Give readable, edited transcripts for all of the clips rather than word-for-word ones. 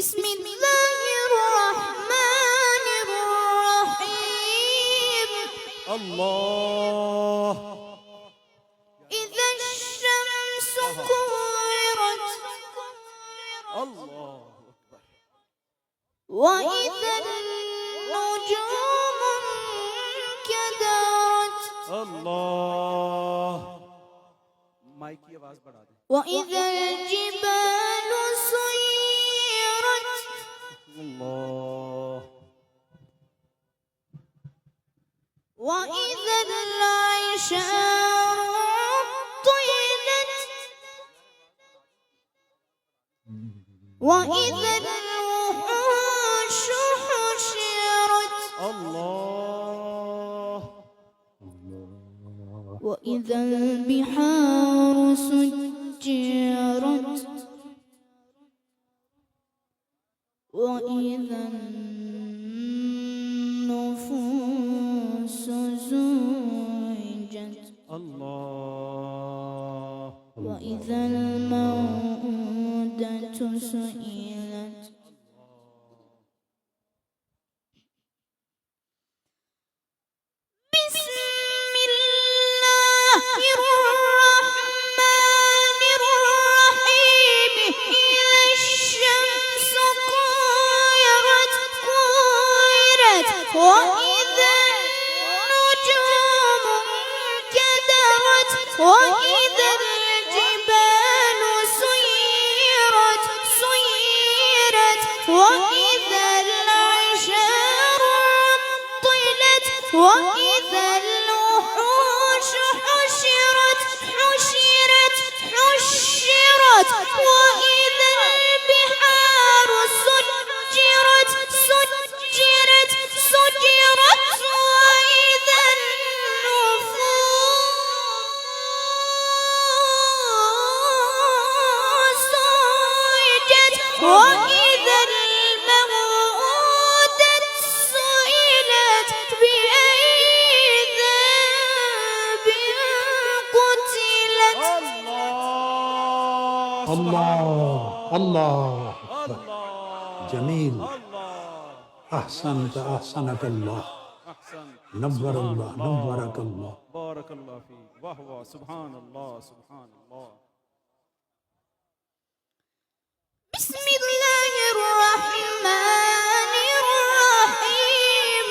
بسم الله الرحمن الرحيم. الله. إذا الشمس كورت الله أكبر. وإذا النجوم انكدرت الله. माइक की आवाज बढ़ा दे. وإذا الجبال سيرت الله. وإذا العشار عطلت وإذا الوحوش حشرت الله. وإذا البحار سجرت وإذا النفوس زوجت الله. وإذا الموءودة سئلت بسم الله الرحمن الرحيم. إذا الشمس كورت وإذا النجوم انكدرت وإذا الجبال سيرت وإذا العشار عطلت وإذا الوحوش حشرت وإذا البحار سجرت وإذا النفوس زوجت وإذا الموءودة سئلت بأي ذنب قتلت. الله. الله الله. جميل. الله. أحسنت أحسنك الله أحسن. نور الله نورك الله. بارك الله فيك. वाह वाह. सुभान अल्लाह. सुभान अल्लाह. بسم الله الرحمن الرحيم.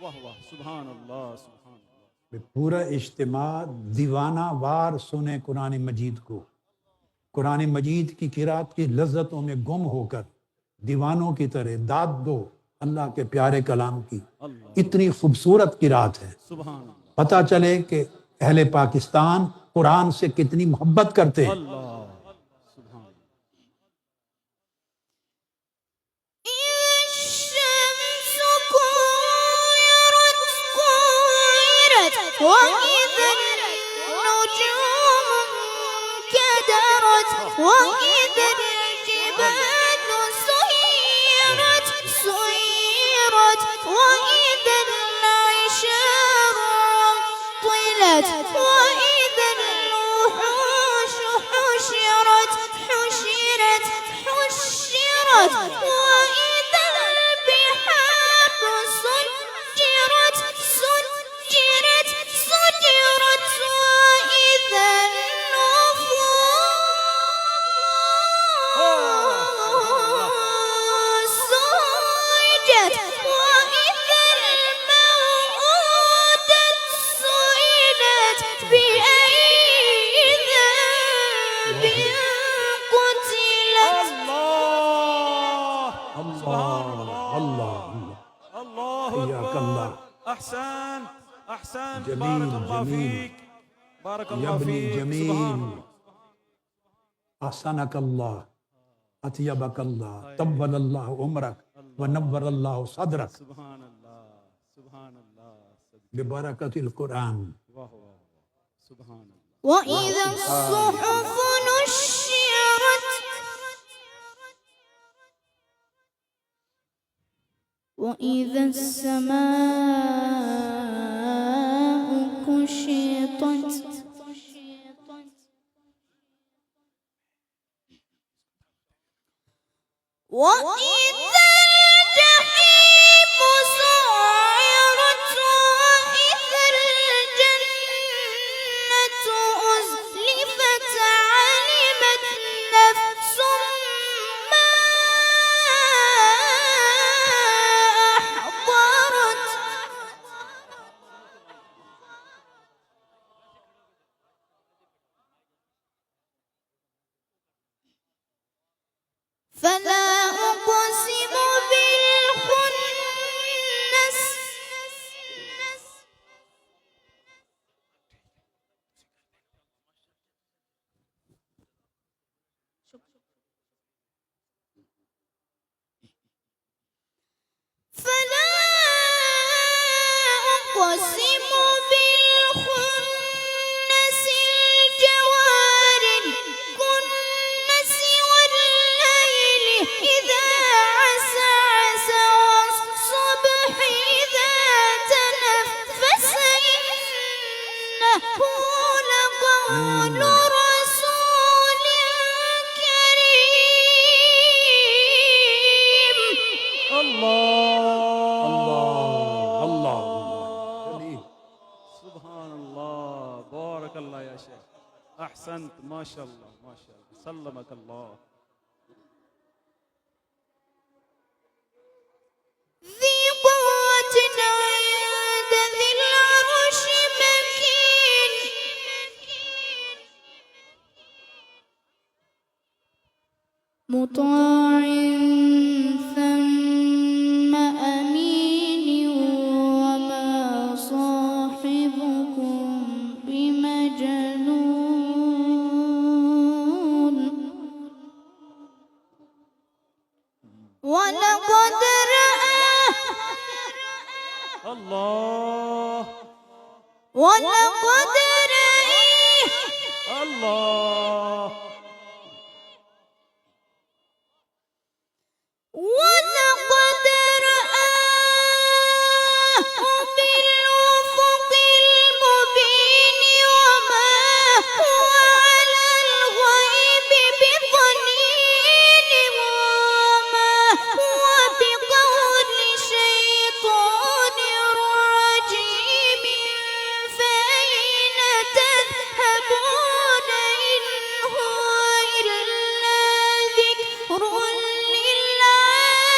वाह वाह. सुभान अल्लाह. सुभान अल्लाह. पूरा इज्तिमा दीवाना वार सुने कुरान मजीद को. कुरान मजीद की किरात की लज्जतों में गुम होकर दीवानों की तरह दाद दो अल्लाह के प्यारे कलाम की. इतनी खूबसूरत किरात है. सुभान अल्लाह. पता चले कि अहले पाकिस्तान कुरान से कितनी मोहब्बत करते हैं. अल्लाह. सुभान. إذا الشمس كورت وإذا النجوم انكدرت وإذا الجبال سيرت وإذا العشار عطلت وإذا الوحوش حشرت وإذا البحار سجرت وإذا النفوس زوجت وإذا الموءودة سئلت بأي ذنب قتلت. الله. الله الله حياك أكبر. الله. أحسن. أحسن. جميل بارك الله جميل فيك. بارك يا الله ابني فيك. جميل. سبحان الله. أحسنك الله أطيبك الله طول الله عمرك ونور الله صدرك سبحان الله. سبحان الله. ببركة القرآن. वाह वाह. सुभान अल्लाह. وإذا الصحف نشرت وإذا السماء كشطت وإذا الجحيم سعرت وإذا الجنة أزلفت علمت نفس ما أحضرت فلا أقسم بالخنس فلا أقسم بالخنس الجوار الكنس والليل إذا عسعس والصبح إذا تنفس إنه لقول رسول كريم الله جميل. سبحان الله. بارك الله يا شيخ. أحسنت. ما شاء الله ما شاء الله. سلمك الله. ذي قوة عند ذي العرش مكين مطاع ثم أمين وما صاحبكم بمجنون ولقد رآه الله ولقد رآه الله. ولقد رآه بالأفق المبين وما هو على الغيب بضنين وما هو بقول شيطان رجيم فأين تذهبون إن هو إلا ذكر للعالمين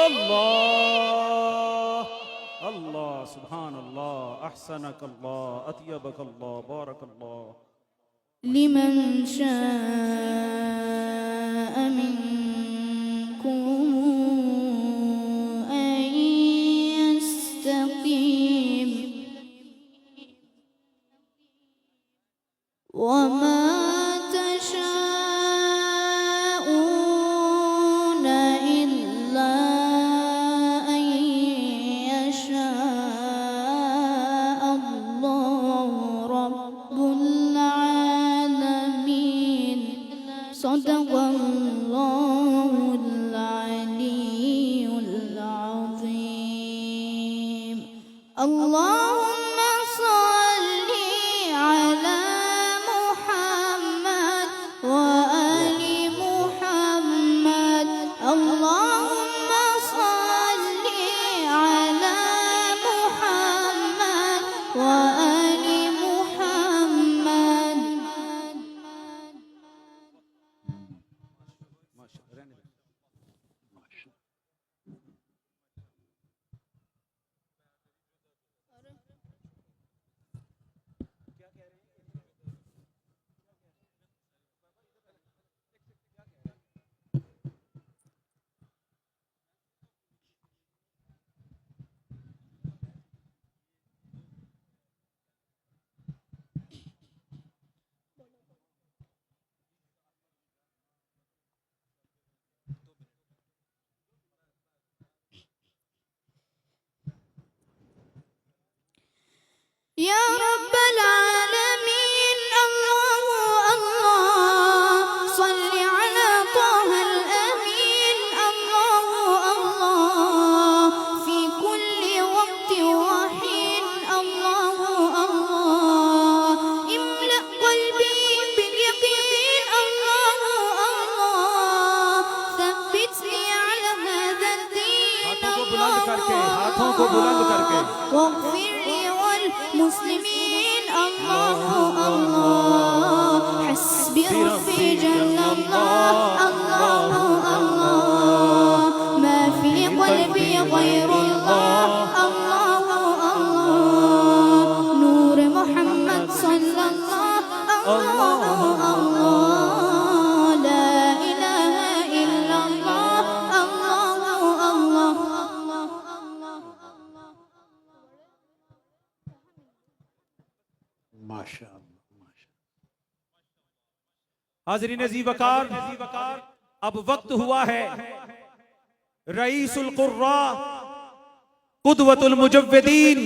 الله الله. سبحان الله. أحسنك الله. أطيبك الله. بارك الله. لمن شاء منكم أن يستقيم وما تشاءون إلا أن يشاء الله رب العالمين صدق الله العلي العظيم اللهم صل على محمد وآل محمد اللهم صل على محمد وآل محمد ما شاء الله. واغفر لي والمسلمين الله الله حسبي ربي جل الله الله الله ما في قلبي غير الله الله الله نور محمد صلى الله الله الله لا إله إلا الله الله الله माशाअल्लाह माशाअल्लाह। हाज़रीन अज़ीज़ वक़ार, अब वक्त हुआ है रईसुल क़ुर्रा क़ुदवतुल मुजव्विदीन